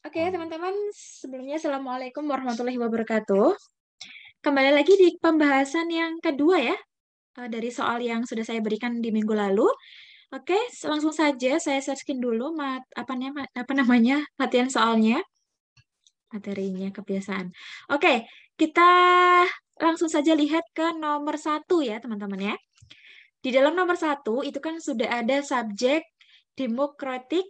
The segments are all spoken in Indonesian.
Oke, teman-teman, sebelumnya Assalamualaikum warahmatullahi wabarakatuh. Kembali lagi di pembahasan yang kedua ya, dari soal yang sudah saya berikan di minggu lalu. Oke, langsung saja saya searching dulu apa namanya latihan soalnya, materinya kebiasaan. Oke, kita langsung saja lihat ke nomor 1 ya, teman-teman ya. Di dalam nomor 1 itu kan sudah ada subjek democratic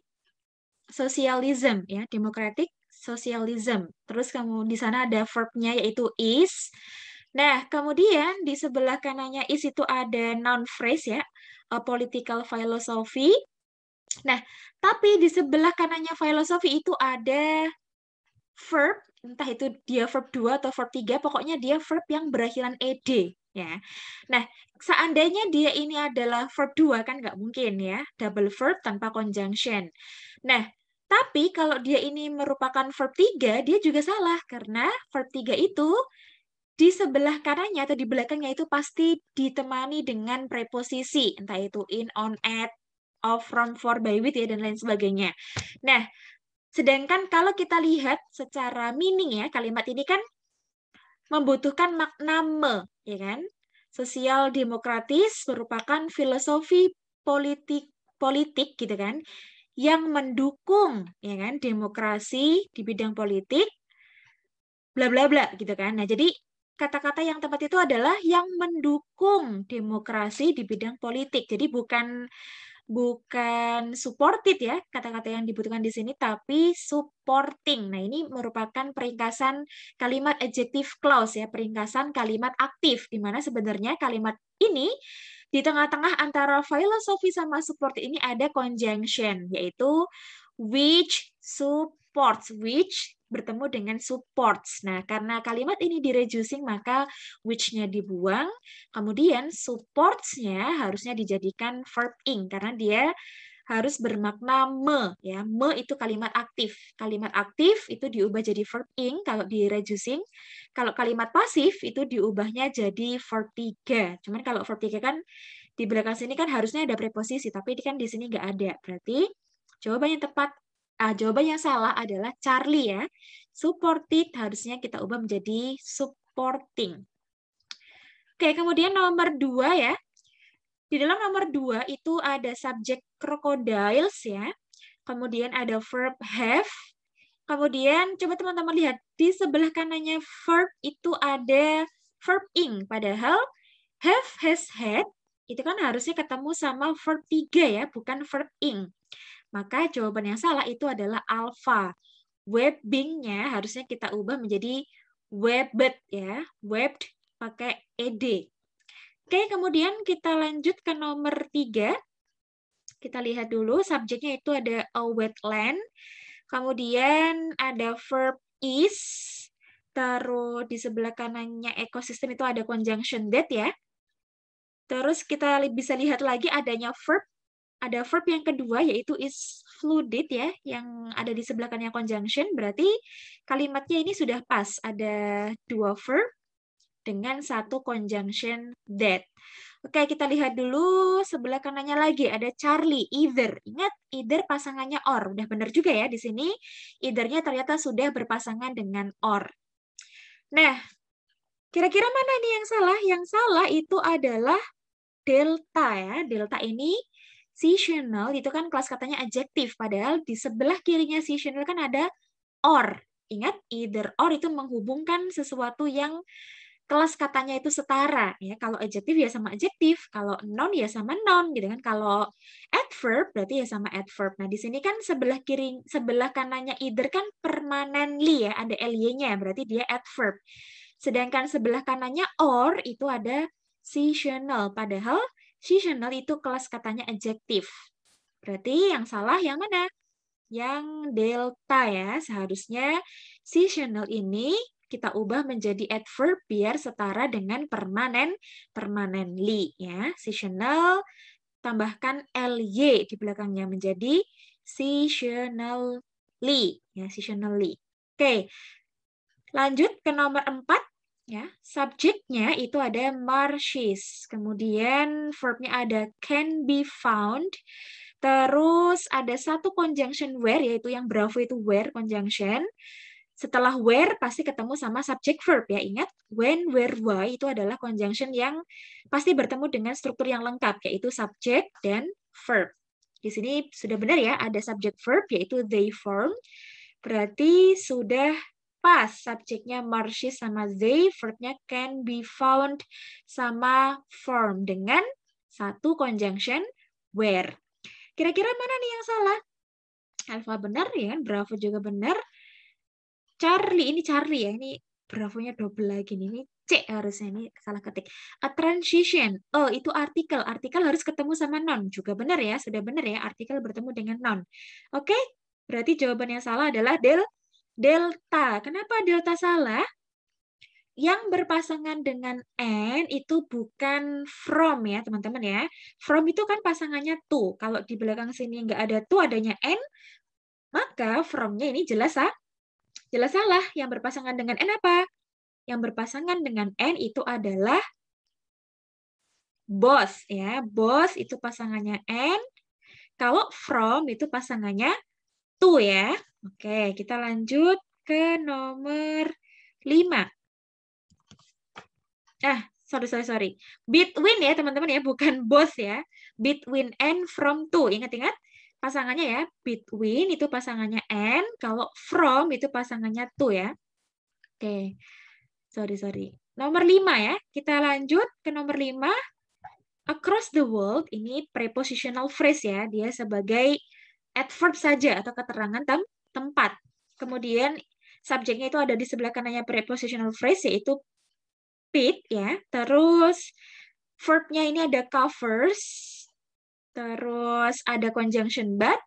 socialism ya, democratic socialism. Terus kamu di sana ada verb-nya yaitu is. Nah, kemudian di sebelah kanannya is itu ada noun phrase ya, political philosophy. Nah, tapi di sebelah kanannya philosophy itu ada verb, entah itu dia verb 2 atau verb 3, pokoknya dia verb yang berakhiran ed ya. Nah, seandainya dia ini adalah verb 2 kan nggak mungkin ya, double verb tanpa conjunction. Nah, tapi kalau dia ini merupakan verb 3, dia juga salah karena verb 3 itu di sebelah kanannya atau di belakangnya itu pasti ditemani dengan preposisi, entah itu in, on, at, of, from, for, by, with ya dan lain sebagainya. Nah, sedangkan kalau kita lihat secara meaning ya, kalimat ini kan membutuhkan makna ya kan? Sosial demokratis merupakan filosofi politik gitu kan, yang mendukung ya kan demokrasi di bidang politik bla bla bla gitu kan. Nah, jadi kata-kata yang tepat itu adalah yang mendukung demokrasi di bidang politik. Jadi bukan supported ya kata-kata yang dibutuhkan di sini, tapi supporting. Nah, ini merupakan peringkasan kalimat adjective clause ya, peringkasan kalimat aktif, di mana sebenarnya kalimat ini di tengah-tengah antara philosophy sama support ini ada conjunction, yaitu which supports, which bertemu dengan supports. Nah, karena kalimat ini di-reducing, maka which-nya dibuang, kemudian supports-nya harusnya dijadikan verb ing, karena dia harus bermakna ya. Me itu kalimat aktif. Kalimat aktif itu diubah jadi verb ing kalau di-reducing. Kalau kalimat pasif itu diubahnya jadi verb 3. Cuman kalau verb 3 kan di belakang sini kan harusnya ada preposisi, tapi kan di sini nggak ada. Berarti jawaban yang tepat, jawaban yang salah adalah Charlie ya. Supported harusnya kita ubah menjadi supporting. Oke, kemudian nomor 2 ya. Di dalam nomor 2 itu ada subjek crocodiles ya. Kemudian ada verb have. Kemudian coba teman-teman lihat di sebelah kanannya verb itu ada verb ing. Padahal have, has, had itu kan harusnya ketemu sama verb 3 ya, bukan verb ing. Maka jawaban yang salah itu adalah alpha. Webbing-nya harusnya kita ubah menjadi webbed ya. Webbed pakai ed. Oke, kemudian kita lanjut ke nomor 3. Kita lihat dulu, subjeknya itu ada a wetland, kemudian ada verb is, terus di sebelah kanannya ekosistem itu ada conjunction that ya. Terus kita bisa lihat lagi adanya verb, ada verb yang kedua yaitu is fluid ya, yang ada di sebelah kanannya conjunction, berarti kalimatnya ini sudah pas, ada 2 verb dengan 1 conjunction that. Oke, kita lihat dulu sebelah kanannya lagi ada Charlie, either. Ingat, either pasangannya or. Udah benar juga ya di sini. Either-nya ternyata sudah berpasangan dengan or. Nah, kira-kira mana nih yang salah? Yang salah itu adalah delta ya. Delta ini seasonal, itu kan kelas katanya adjektif. Padahal di sebelah kirinya seasonal kan ada or. Ingat, either or itu menghubungkan sesuatu yang kelas katanya itu setara ya. Kalau adjektif ya sama adjektif, kalau noun ya sama noun gitu kan. Kalau adverb berarti ya sama adverb. Nah, di sini kan sebelah kanannya either kan permanently ya, ada ly-nya, berarti dia adverb. Sedangkan sebelah kanannya or itu ada seasonal, padahal seasonal itu kelas katanya adjektif. Berarti yang salah yang mana? Yang delta ya. Seharusnya seasonal ini kita ubah menjadi adverb biar setara dengan permanently ya. Seasonal tambahkan ly di belakangnya menjadi seasonally ya, seasonally. Oke. Lanjut ke nomor 4 ya. Subjeknya itu ada marshes. Kemudian verbnya ada can be found. Terus ada satu conjunction where, yaitu yang Bravo itu where conjunction. Setelah where pasti ketemu sama subject verb ya. Ingat, when, where, why itu adalah conjunction yang pasti bertemu dengan struktur yang lengkap, yaitu subject dan verb. Di sini sudah benar ya, ada subject verb yaitu they form. Berarti sudah pas subjeknya Marshy sama they, verbnya can be found sama form dengan satu conjunction where. Kira-kira mana nih yang salah? Alfa benar ya kan, Bravo juga benar. Charlie, ini Charlie ya, ini Bravo-nya double lagi nih. Ini C harusnya, ini salah ketik. A transition. Oh, itu artikel. Artikel harus ketemu sama noun. Juga benar ya, sudah benar ya, artikel bertemu dengan noun. Oke, berarti jawaban yang salah adalah delta. Kenapa delta salah? Yang berpasangan dengan and itu bukan from ya, teman-teman ya. From itu kan pasangannya to. Kalau di belakang sini nggak ada to, adanya and, maka from-nya ini jelas salah. Yang berpasangan dengan n apa? Yang berpasangan dengan n itu adalah boss ya. Boss itu pasangannya n. Kalau from itu pasangannya to ya. Oke, kita lanjut ke nomor 5. Sorry. Between ya teman-teman ya, bukan both ya. Between and from to. Ingat-ingat pasangannya ya. Between itu pasangannya and, kalau from itu pasangannya to ya. Oke. Sorry. Nomor 5 ya. Kita lanjut ke nomor 5. Across the world ini prepositional phrase ya. Dia sebagai adverb saja atau keterangan tempat. Kemudian subjeknya itu ada di sebelah kanannya prepositional phrase, yaitu pit ya. Terus verbnya ini ada covers. Terus ada conjunction but.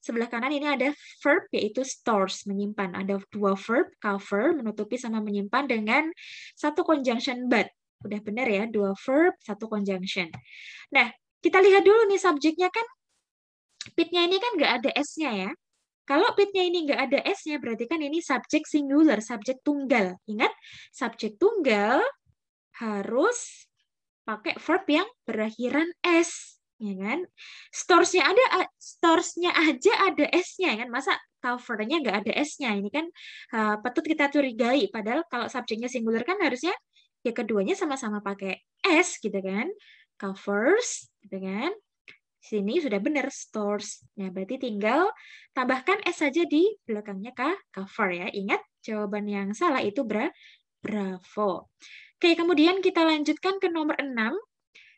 Sebelah kanan ini ada verb yaitu stores, menyimpan. Ada dua verb, cover, menutupi sama menyimpan dengan satu conjunction but. Udah benar ya, dua verb, satu conjunction. Nah, kita lihat dulu nih subjeknya kan. Pitnya ini kan nggak ada S-nya ya. Kalau pitnya ini nggak ada S-nya, berarti kan ini subjek singular, subjek tunggal. Ingat, subjek tunggal harus pakai verb yang berakhiran S, ya kan? Stores-nya aja ada S-nya, kan? Masa cover-nya nggak ada S-nya? Ini kan patut kita curigai. Padahal kalau subjeknya singular kan harusnya ya keduanya sama-sama pakai S, gitu kan? Covers, gitu kan? Sini sudah benar stores. Nah, berarti tinggal tambahkan S saja di belakangnya cover ya. Ingat, jawaban yang salah itu Bravo. Oke, kemudian kita lanjutkan ke nomor 6.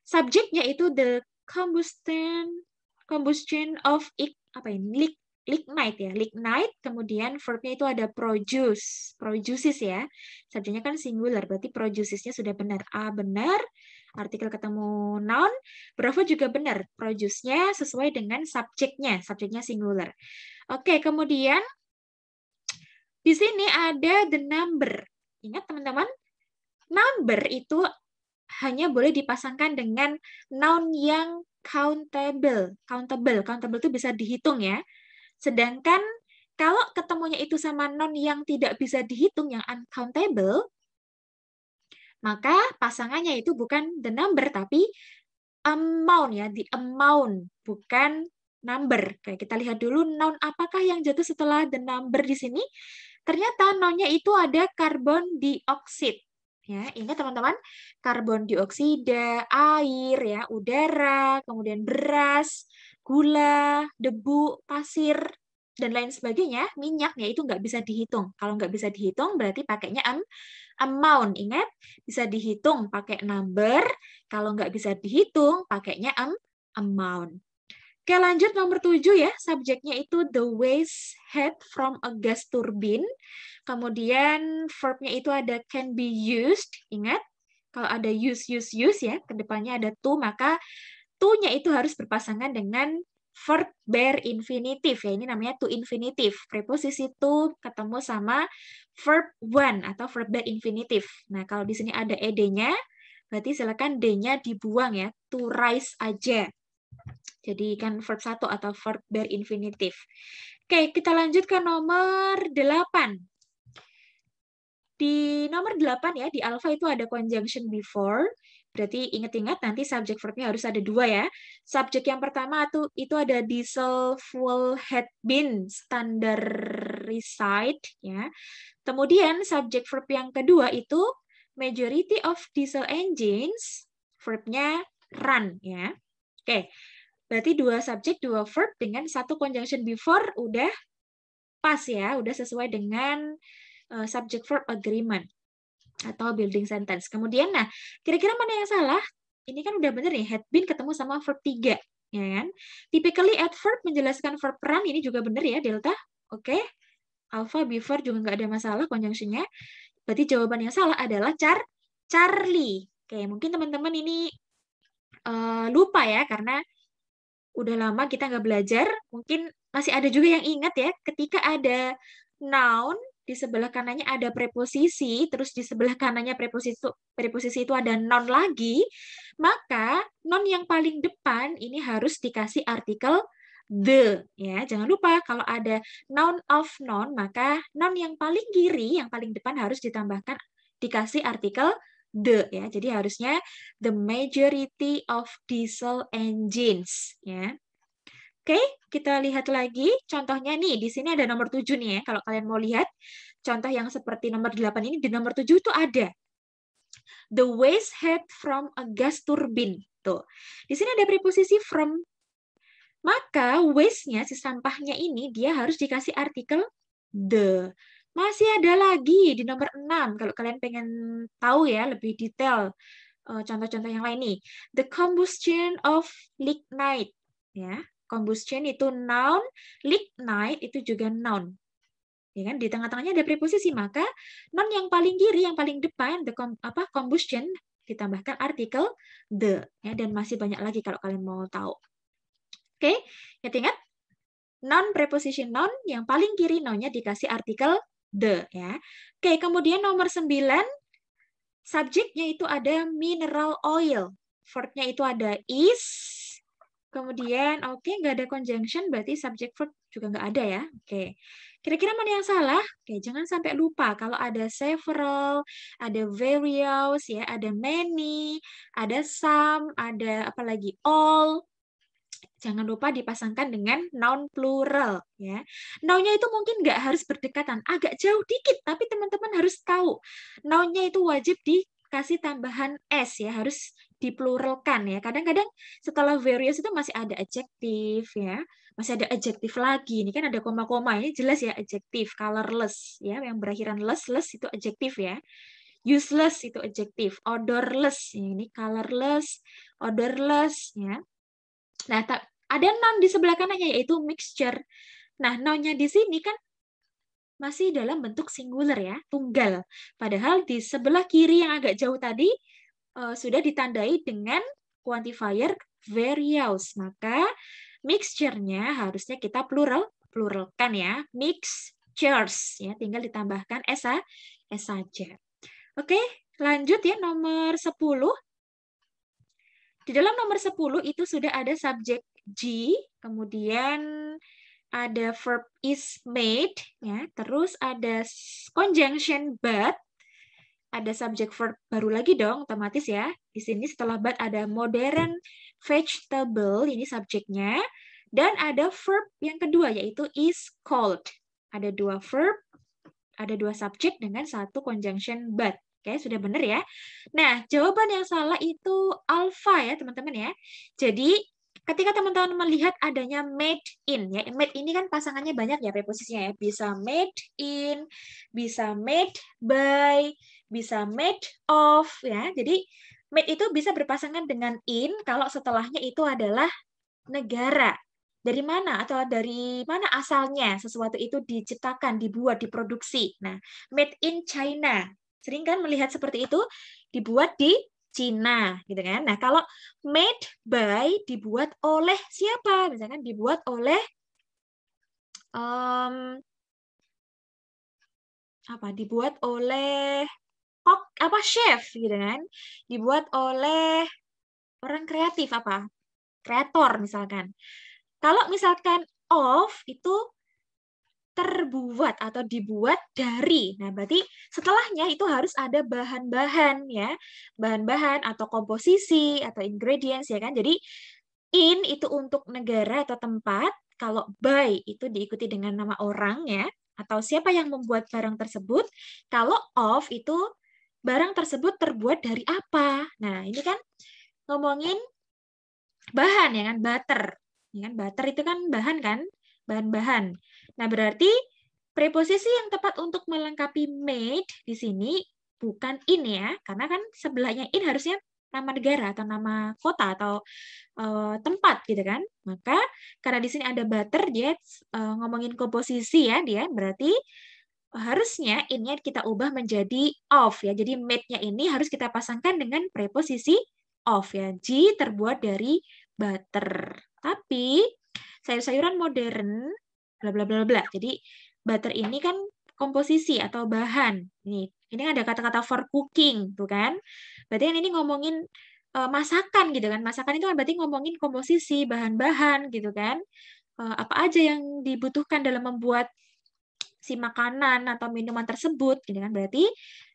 Subjeknya itu the combustion of lignite ya. Lignite, kemudian verbnya itu ada produces ya. Subjeknya kan singular, berarti producesnya sudah benar. A benar, artikel ketemu noun. Bravo juga benar, produce-nya sesuai dengan subjeknya singular. Oke, kemudian di sini ada the number. Ingat teman-teman, number itu hanya boleh dipasangkan dengan noun yang countable. Countable itu bisa dihitung ya. Sedangkan kalau ketemunya itu sama noun yang tidak bisa dihitung, yang uncountable, maka pasangannya itu bukan the number, tapi amount ya, the amount, bukan number. Oke, kita lihat dulu noun apakah yang jatuh setelah the number di sini. Ternyata nounnya itu ada karbon dioksida. Ya, ingat teman-teman, karbon dioksida, air, ya, udara, kemudian beras, gula, debu, pasir, dan lain sebagainya, minyak, ya itu nggak bisa dihitung. Kalau nggak bisa dihitung, berarti pakainya amount. Ingat, bisa dihitung pakai number, kalau nggak bisa dihitung, pakainya amount. Oke, lanjut nomor 7 ya. Subjeknya itu the waste head from a gas turbine. Kemudian verbnya itu ada can be used. Ingat, kalau ada use ya, kedepannya ada to, maka to-nya itu harus berpasangan dengan verb bare infinitive. Ya, ini namanya to infinitive. Preposisi to ketemu sama verb one atau verb bare infinitive. Nah, kalau di sini ada ed-nya, berarti silakan d-nya dibuang ya. To rise aja. Jadi kan verb 1 atau verb bare infinitive. Oke, kita lanjut ke nomor 8. Di nomor 8 ya, di alpha itu ada conjunction before. Berarti ingat-ingat nanti subjek verbnya harus ada dua ya. Subjek yang pertama itu ada diesel fuel had been standardized ya. Kemudian subjek verb yang kedua itu majority of diesel engines, verbnya run ya. Oke. Berarti dua subjek, dua verb dengan satu conjunction before udah pas ya, udah sesuai dengan subject verb agreement atau building sentence. Kemudian, nah, kira-kira mana yang salah? Ini kan udah bener nih, had been ketemu sama verb 3, ya kan? Typically adverb menjelaskan verb run, ini juga bener ya, Delta. Oke. Alpha, before juga nggak ada masalah conjunction-nya. Berarti jawaban yang salah adalah Charlie. Oke, mungkin teman-teman ini lupa ya, karena udah lama kita nggak belajar, mungkin masih ada juga yang ingat ya, ketika ada noun, di sebelah kanannya ada preposisi, terus di sebelah kanannya preposisi itu ada noun lagi, maka noun yang paling depan ini harus dikasih artikel the. Ya, jangan lupa kalau ada noun of noun, maka noun yang paling kiri, yang paling depan harus dikasih artikel the ya. Jadi harusnya the majority of diesel engines ya. Oke, kita lihat lagi contohnya nih. Di sini ada nomor 7 nih ya. Kalau kalian mau lihat contoh yang seperti nomor 8 ini, di nomor 7 itu ada the waste head from a gas turbine. Tuh. Di sini ada preposisi from. Maka waste-nya, si sampahnya ini dia harus dikasih artikel the. Masih ada lagi di nomor 6, kalau kalian pengen tahu ya lebih detail contoh-contoh yang lain nih. The combustion of lignite. Ya, combustion itu noun, lignite itu juga noun. Ya kan? Di tengah-tengahnya ada preposisi, maka noun yang paling kiri, yang paling depan, combustion, ditambahkan artikel the. Ya, dan masih banyak lagi kalau kalian mau tahu. Oke, ingat-ingat? Noun preposition noun, yang paling kiri nounnya dikasih artikel the ya. Oke, kemudian nomor 9, subjeknya itu ada mineral oil. Verb-nya itu ada is. Kemudian, oke, nggak ada conjunction, berarti subject verb juga nggak ada ya. Oke, kira-kira mana yang salah? Oke, jangan sampai lupa kalau ada several, ada various, ya, ada many, ada some, ada apa lagi all. Jangan lupa dipasangkan dengan noun plural ya. Nounnya itu mungkin nggak harus berdekatan, agak jauh dikit, tapi teman-teman harus tahu. Nounnya itu wajib dikasih tambahan s ya, harus dipluralkan ya. Kadang-kadang setelah various itu masih ada adjektif ya, masih ada adjektif lagi. Ini kan ada koma-koma, ini jelas ya adjektif. Colorless ya, yang berakhiran less itu adjektif ya. Useless itu adjektif. Odorless ini colorless, odorless ya. Nah, ada noun di sebelah kanannya yaitu mixture. Nah, noun-nya di sini kan masih dalam bentuk singular ya, tunggal. Padahal di sebelah kiri yang agak jauh tadi sudah ditandai dengan quantifier various. Maka mixture-nya harusnya kita pluralkan ya, mixtures ya, tinggal ditambahkan s saja. Oke, lanjut ya nomor 10. Di dalam nomor 10 itu sudah ada subjek G, kemudian ada verb is made, ya, terus ada conjunction but, ada subjek verb baru lagi dong, otomatis ya. Di sini setelah but ada modern vegetable, ini subjeknya, dan ada verb yang kedua yaitu is called. Ada dua verb, ada dua subjek dengan satu conjunction but. Oke, sudah benar ya. Nah, jawaban yang salah itu alpha ya, teman-teman ya. Jadi, ketika teman-teman melihat adanya made in, ya, made ini kan pasangannya banyak ya preposisinya ya. Bisa made in, bisa made by, bisa made of, ya. Jadi, made itu bisa berpasangan dengan in kalau setelahnya itu adalah negara. Dari mana atau dari mana asalnya sesuatu itu diciptakan, dibuat, diproduksi. Nah, made in China. Sering kan melihat seperti itu, dibuat di Cina, gitu kan? Nah, kalau made by dibuat oleh siapa? Misalkan dibuat oleh dibuat oleh kok chef, gitu kan? Dibuat oleh orang kreatif kreator misalkan. Kalau misalkan of itu terbuat atau dibuat dari. Nah, berarti setelahnya itu harus ada bahan-bahan ya. Bahan-bahan atau komposisi atau ingredients ya kan. Jadi in itu untuk negara atau tempat, kalau by itu diikuti dengan nama orang ya atau siapa yang membuat barang tersebut. Kalau of itu barang tersebut terbuat dari apa. Nah, ini kan ngomongin bahan ya kan, butter. Ya kan, butter itu kan bahan kan, bahan-bahan. Nah, berarti preposisi yang tepat untuk melengkapi made di sini bukan in ya, karena kan sebelahnya in harusnya nama negara atau nama kota atau tempat gitu kan. Maka karena di sini ada butter, dia ngomongin komposisi ya dia, berarti harusnya in-nya kita ubah menjadi of ya. Jadi made-nya ini harus kita pasangkan dengan preposisi of ya. G terbuat dari butter. Tapi sayur-sayuran modern bla bla bla bla. Jadi butter ini kan komposisi atau bahan. Ini ada kata-kata for cooking, tuh kan? Berarti kan ini ngomongin masakan gitu kan. Masakan itu kan berarti ngomongin komposisi, bahan-bahan gitu kan. Apa aja yang dibutuhkan dalam membuat si makanan atau minuman tersebut gitu kan. Berarti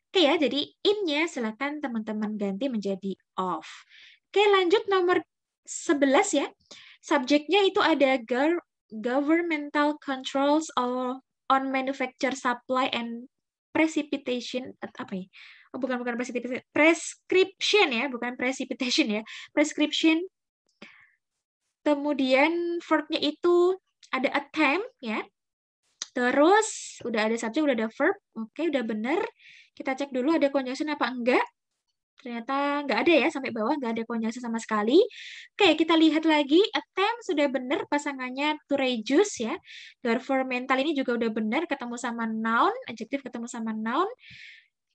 oke ya, jadi in-nya silakan teman-teman ganti menjadi of. Oke, lanjut nomor 11 ya. Subjeknya itu ada governmental controls on manufacture supply and precipitation, apa ya? Oh, bukan precipitation, prescription ya, bukan precipitation ya. Prescription. Kemudian verb-nya itu ada attempt ya. Terus udah ada subjek, udah ada verb. Oke, udah benar. Kita cek dulu ada conjunction apa enggak. Ternyata nggak ada ya, sampai bawah nggak ada conjunction sama sekali. Oke, kita lihat lagi. Attempt sudah benar, pasangannya to reduce ya. Governmental ini juga udah benar, ketemu sama noun, adjective ketemu sama noun.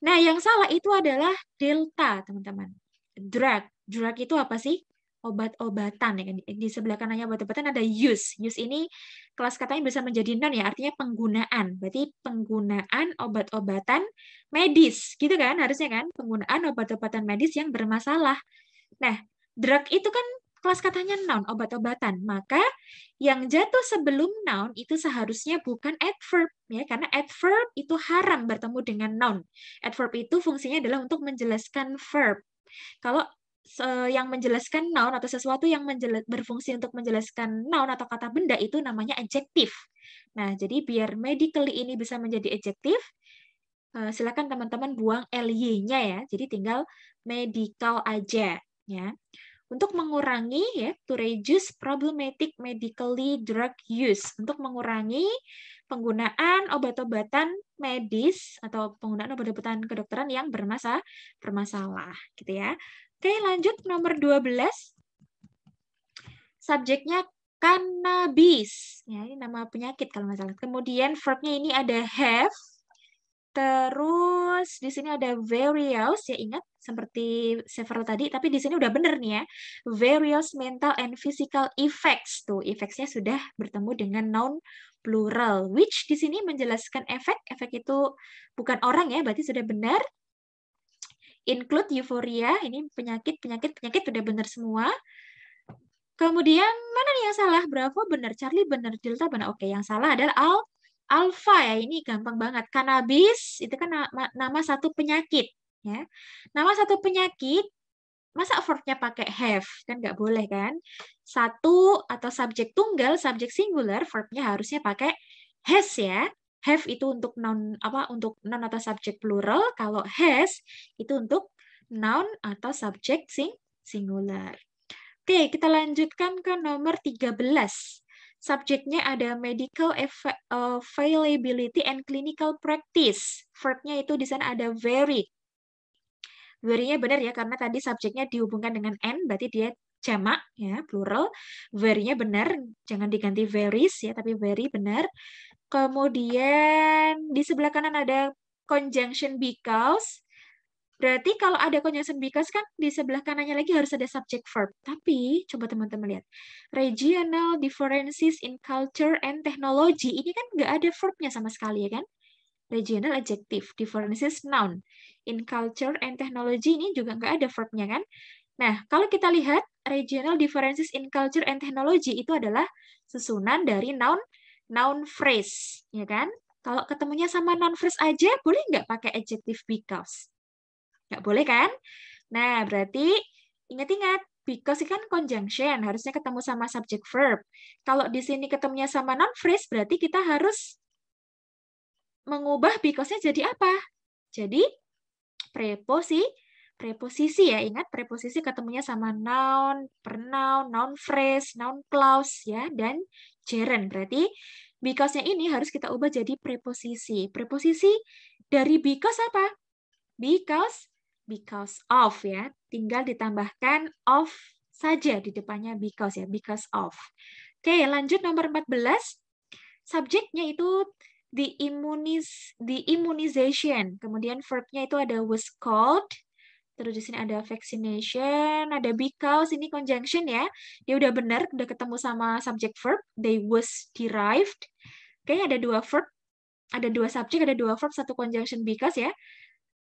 Nah, yang salah itu adalah delta, teman-teman. Drug. Drug itu apa sih? Obat-obatan ya. Di sebelah kanannya obat-obatan ada use. Use ini kelas katanya bisa menjadi noun ya, artinya penggunaan. Berarti penggunaan obat-obatan medis, gitu kan? Harusnya kan penggunaan obat-obatan medis yang bermasalah. Nah, drug itu kan kelas katanya noun, obat-obatan. Maka yang jatuh sebelum noun itu seharusnya bukan adverb ya, karena adverb itu haram bertemu dengan noun. Adverb itu fungsinya adalah untuk menjelaskan verb. Kalau yang menjelaskan noun atau sesuatu yang berfungsi untuk menjelaskan noun atau kata benda itu namanya adjektif. Nah, jadi biar medically ini bisa menjadi adjektif, silakan teman-teman buang ly-nya ya. Jadi tinggal medical aja ya. Untuk mengurangi ya, to reduce problematic medically drug use, untuk mengurangi penggunaan obat-obatan medis atau penggunaan obat-obatan kedokteran yang bermasalah gitu ya. Oke, lanjut nomor 12. Subjeknya cannabis. Ya, ini nama penyakit kalau nggak salah. Kemudian verb-nya ini ada have. Terus di sini ada various, ya ingat seperti several tadi, tapi di sini udah bener nih ya. Various mental and physical effects. Tuh, effects-nya sudah bertemu dengan noun plural, which di sini menjelaskan efek. Efek itu bukan orang ya, berarti sudah benar. Include euphoria, ini penyakit udah benar semua. Kemudian mana nih yang salah? Bravo benar, Charlie benar, Delta benar. Oke, yang salah adalah alpha ya. Ini gampang banget. Cannabis itu kan nama satu penyakit ya. Nama satu penyakit, masa verbnya pakai have? Kan nggak boleh kan? Satu atau subjek tunggal, subjek singular, verbnya harusnya pakai has ya. Have itu untuk noun apa? Untuk noun atau subjek plural. Kalau has itu untuk noun atau subjek singular. Oke, kita lanjutkan ke nomor 13. Subjeknya ada medical availability and clinical practice. Verb-nya itu di sana ada very. Very-nya benar ya, karena tadi subjeknya dihubungkan dengan n, berarti dia jamak ya, plural. Very-nya benar, jangan diganti varies ya, tapi very benar. Kemudian di sebelah kanan ada conjunction because. Berarti kalau ada conjunction because kan di sebelah kanannya lagi harus ada subject verb. Tapi coba teman-teman lihat. Regional differences in culture and technology. Ini kan nggak ada verbnya sama sekali ya kan? Regional adjective, differences noun. In culture and technology ini juga nggak ada verbnya kan? Nah, kalau kita lihat regional differences in culture and technology itu adalah susunan dari noun noun phrase, ya kan? Kalau ketemunya sama noun phrase aja, boleh nggak pakai adjective because? Nggak boleh kan? Nah, berarti ingat-ingat, because itu kan conjunction, harusnya ketemu sama subject verb. Kalau di sini ketemunya sama noun phrase, berarti kita harus mengubah because-nya jadi apa? Jadi preposisi ya, ingat preposisi ketemunya sama noun, pronoun, noun phrase, noun clause ya, dan gerund. Berarti because-nya ini harus kita ubah jadi preposisi. Preposisi dari because apa? Because of ya. Tinggal ditambahkan of saja di depannya because ya, because of. Oke, lanjut nomor 14. Subjeknya itu the immunization. Kemudian verbnya itu ada was called. Terus di sini ada vaccination, ada because, ini conjunction ya. Dia udah benar, udah ketemu sama subject verb. They was derived. Oke, ada dua verb, ada dua subjek, ada dua verb, satu conjunction because ya.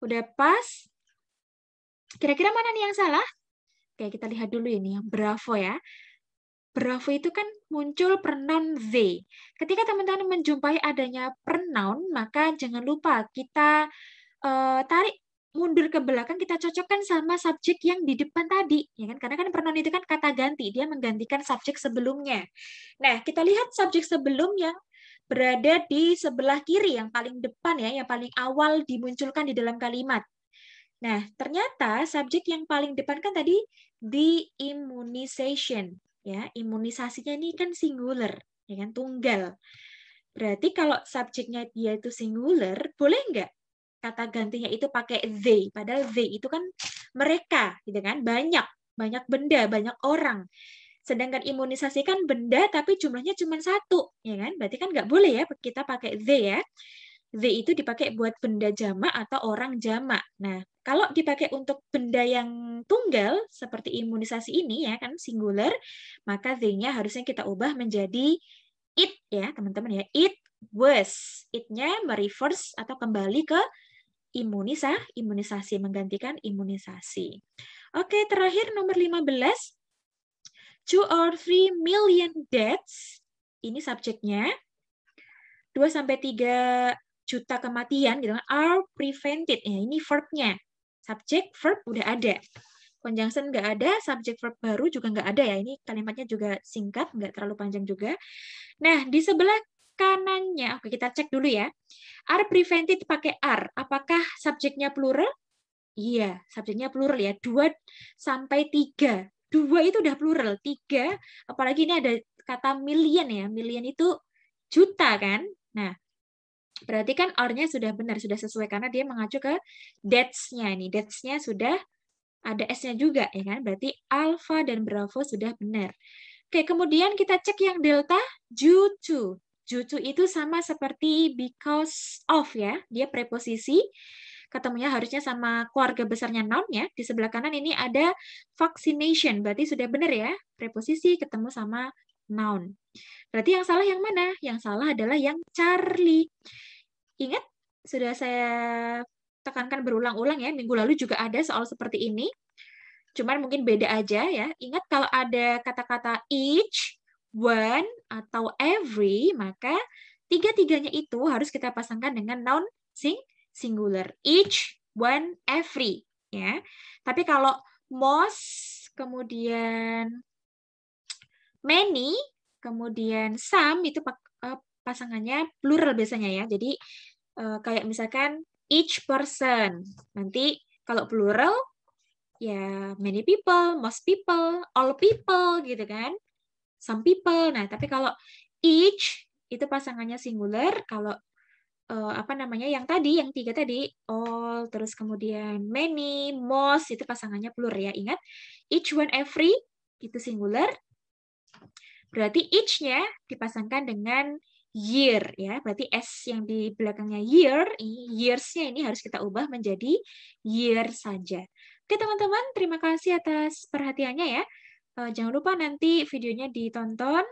Udah pas. Kira-kira mana nih yang salah? Oke, kita lihat dulu ini yang bravo ya. Bravo itu kan muncul pronoun they. Ketika teman-teman menjumpai adanya pronoun, maka jangan lupa kita tarik mundur ke belakang, kita cocokkan sama subjek yang di depan tadi, ya kan? Karena kan pronoun itu kan kata ganti, dia menggantikan subjek sebelumnya. Nah, kita lihat subjek sebelum yang berada di sebelah kiri, yang paling depan ya, yang paling awal dimunculkan di dalam kalimat. Nah, ternyata subjek yang paling depan kan tadi the immunization, ya. Imunisasinya ini kan singular, ya kan, tunggal. Berarti kalau subjeknya dia itu singular, boleh nggak kata gantinya itu pakai they? Padahal they itu kan mereka, gitu kan, banyak benda, banyak orang. Sedangkan imunisasi kan benda, tapi jumlahnya cuma satu, ya kan? Berarti kan nggak boleh ya kita pakai they ya. They itu dipakai buat benda jamak atau orang jamak. Nah, kalau dipakai untuk benda yang tunggal, seperti imunisasi ini ya kan, singular, maka they-nya harusnya kita ubah menjadi it ya, teman-teman ya. It was. It-nya mereverse atau kembali ke imunisasi, menggantikan imunisasi. Oke, terakhir nomor 15. 2 or 3 million deaths. Ini subjeknya. 2-3 juta kematian gitu kan, are prevented. Ya, ini verbnya. Subjek, verb udah ada. Conjunction nggak ada, subjek verb baru juga nggak ada ya. Ini kalimatnya juga singkat, nggak terlalu panjang juga. Nah, di sebelah kanannya, oke kita cek dulu ya. Are prevented pakai are. Apakah subjeknya plural? Iya, subjeknya plural ya. 2-3. 2 itu udah plural. 3, apalagi ini ada kata million ya. Million itu juta kan. Nah, berarti kan or-nya sudah benar, sudah sesuai karena dia mengacu ke deaths-nya ini. Deaths-nya sudah ada S-nya juga ya kan. Berarti alpha dan bravo sudah benar. Oke, kemudian kita cek yang delta due to. Due to itu sama seperti because of ya. Dia preposisi. Ketemunya harusnya sama keluarga besarnya noun ya. Di sebelah kanan ini ada vaccination. Berarti sudah benar ya. Preposisi ketemu sama noun. Berarti yang salah yang mana? Yang salah adalah yang Charlie. Ingat, sudah saya tekankan berulang-ulang ya. Minggu lalu juga ada soal seperti ini. Cuman mungkin beda aja ya. Ingat kalau ada kata-kata each, one, atau every, maka tiga-tiganya itu harus kita pasangkan dengan noun singular. Each, one, every. Ya. Tapi kalau most, kemudian many, kemudian some, itu pasangannya plural biasanya ya. Jadi kayak misalkan each person. Nanti kalau plural, ya many people, most people, all people gitu kan. Some people. Nah, tapi kalau each itu pasangannya singular, kalau apa namanya yang tadi, yang 3 tadi, all, terus kemudian many, most itu pasangannya plural ya. Ingat, each, one, every itu singular. Berarti each-nya dipasangkan dengan year ya. Berarti S yang di belakangnya year, years-nya ini harus kita ubah menjadi year saja. Oke teman-teman, terima kasih atas perhatiannya ya. Jangan lupa nanti videonya ditonton.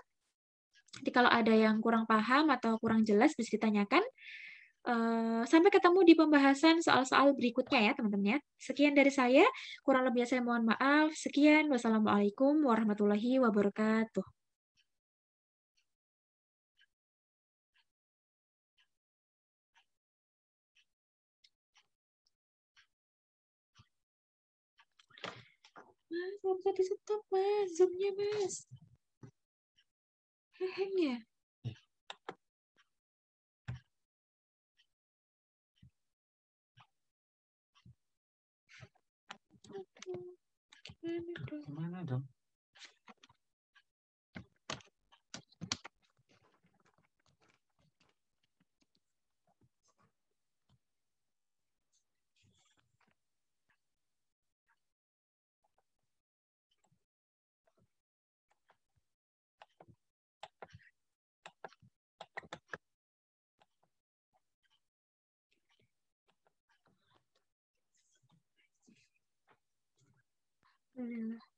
Jadi kalau ada yang kurang paham atau kurang jelas bisa ditanyakan. Sampai ketemu di pembahasan soal-soal berikutnya ya teman-teman ya. Sekian dari saya, kurang lebihnya saya mohon maaf. Sekian, wassalamualaikum warahmatullahi wabarakatuh. Mas, nggak bisa di stop, Mas. Zoom-nya, Mas. Hang ya. Gimana dong? Alhamdulillah.